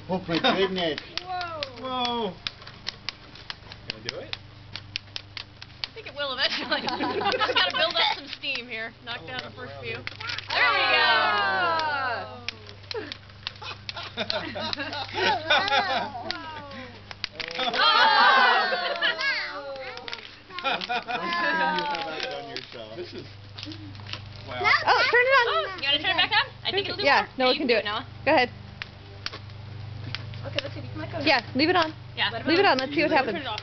Oh my goodness. Whoa. Whoa. Gonna do it? I think it will eventually. We just gotta build up some steam here. Knock down the first few. There we go. This is... Wow. Oh, turn it on. You wanna turn it back on? I think it'll do yeah, more. no, it can do it. Noah. Go ahead. Okay, let's see if you can let go. Yeah, leave it on. Yeah. Leave it on. Let's see what happens. Turn it off.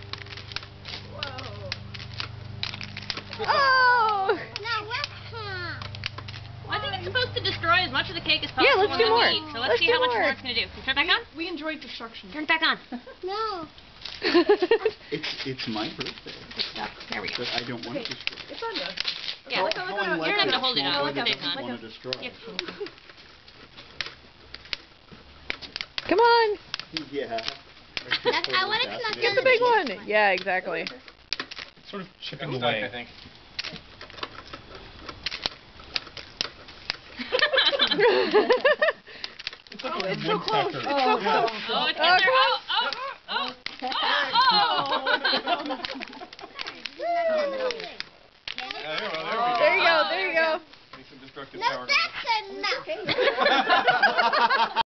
Oh! Now let's count. Well, I think it's supposed to destroy as much of the cake as possible. Yeah, let's do when more. we eat. So let's Let's see do how much more. more it's going to do. Can you turn it back on? We enjoyed destruction. Turn it back on. No. It's my birthday. There we go. But I don't want to destroy it. It's on there. Yeah, How you're not unlikely going to hold it small out at the bird same time. doesn't want to destroy it. Come on. Yeah. I want to knock Get the big one. Yeah, exactly. It's sort of chipping away, I think. It's like It's so close. It's so Yeah. close. Oh, it's getting there. Oh, There we go. There you go. Make some destructive No, power. that's enough.